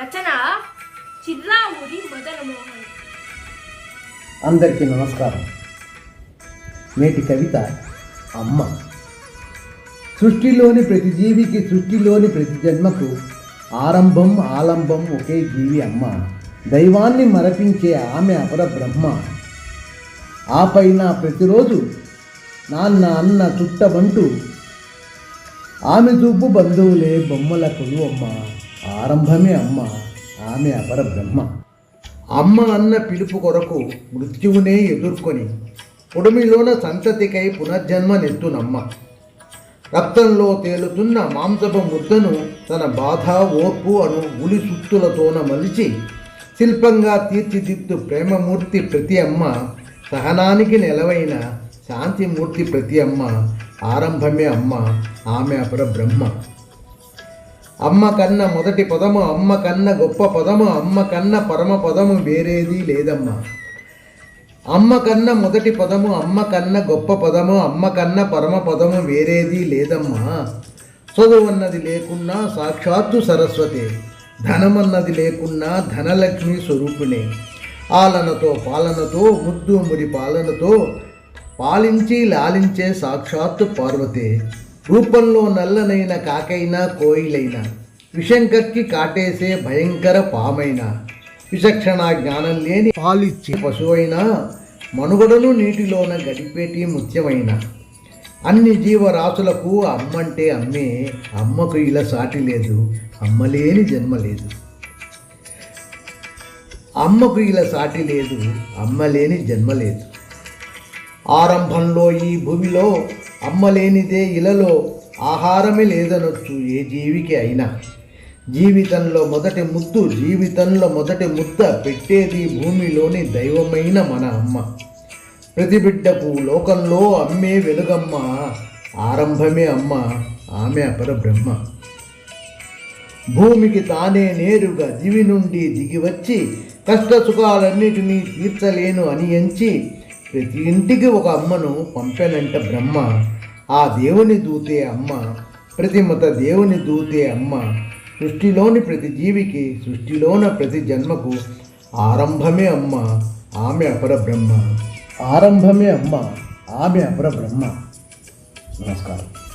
రచన చిర్రావూరి మదనమోహన్. అందరికీ నమస్కారం. నేటి కవిత అమ్మ. సృష్టిలోని ప్రతి జీవికి, సృష్టిలోని ప్రతి జన్మకు ఆరంభం ఆలంబం ఒకే జీవి అమ్మ. దైవాన్ని మరపించే ఆమె అపర బ్రహ్మ. ఆ పైన ప్రతిరోజు నాన్న అన్న చుట్టమంటూ ఆమె చూపు బంధువులే బొమ్మల కొలువమ్మ. ఆరంభమే అమ్మ, ఆమె అపర బ్రహ్మ. అమ్మ అన్న పిలుపు కొరకు మృత్యువునే ఎదుర్కొని ఉడుమిలోన సంతతికై పునర్జన్మనెత్తునమ్మ. రక్తంలో తేలుతున్న మాంసపు ముద్దను తన బాధ ఓర్పు అను ఉలి సుత్తులతోన మలిచి శిల్పంగా తీర్చిదిద్దు ప్రేమమూర్తి ప్రతి అమ్మ. సహనానికి నెలవైన శాంతిమూర్తి ప్రతి అమ్మ. ఆరంభమే అమ్మ, ఆమె అపర బ్రహ్మ. అమ్మ కన్న మొదటి పదము, అమ్మ కన్న గొప్ప పదము, అమ్మ కన్న పరమ పదము వేరేది లేదమ్మా. అమ్మ కన్న మొదటి పదము, అమ్మ కన్న గొప్ప పదము, అమ్మ కన్న పరమ పదము వేరేది లేదమ్మా. చదువన్నది లేకున్నా సాక్షాత్తు సరస్వతి, ధనమన్నది లేకున్నా ధనలక్ష్మి స్వరూపిణి. ఆలనతో పాలనతో ముద్దు మురి పాలనతో పాలించి లాలించే సాక్షాత్తు పార్వతి. రూపంలో నల్లనైన కాకైనా కోయిలైనా, విషంకక్కి కాటేసే భయంకర పామైన, విచక్షణ జ్ఞానం లేని పాలిచ్చే పశువైనా, మనుగడను నీటిలోన గడిపేటి ముత్యమైన అన్ని జీవరాశులకు అమ్మంటే అమ్మే. అమ్మకు ఇలా సాటి లేదు, అమ్మలేని జన్మ లేదు. అమ్మకు ఇలా సాటి లేదు, అమ్మలేని జన్మ లేదు. ఆరంభంలో ఈ భూమిలో అమ్మలేనిదే ఇలలో ఆహారమే లేదనొచ్చు ఏ జీవికి అయినా. జీవితంలో మొదటి ముద్దు, జీవితంలో మొదటి ముద్ద పెట్టేది భూమిలోని దైవమైన మన అమ్మ. ప్రతి బిడ్డకు లోకంలో అమ్మే వెలుగమ్మ. ఆరంభమే అమ్మ, ఆమె అపర బ్రహ్మ. భూమికి తానే నేరుగా దివి నుండి దిగివచ్చి కష్ట సుఖాలన్నిటినీ తీర్చలేను అని ఎంచి ప్రతి ఇంటికి ఒక అమ్మను పంపెనంట బ్రహ్మ. ఆ దేవుని దూతే అమ్మ, ప్రతిమత దేవుని దూతే అమ్మ. సృష్టిలోని ప్రతి జీవికి, సృష్టిలోన ప్రతి జన్మకు ఆరంభమే అమ్మ, ఆమె అపర బ్రహ్మ. ఆరంభమే అమ్మ, ఆమె అపర బ్రహ్మ. నమస్కారం.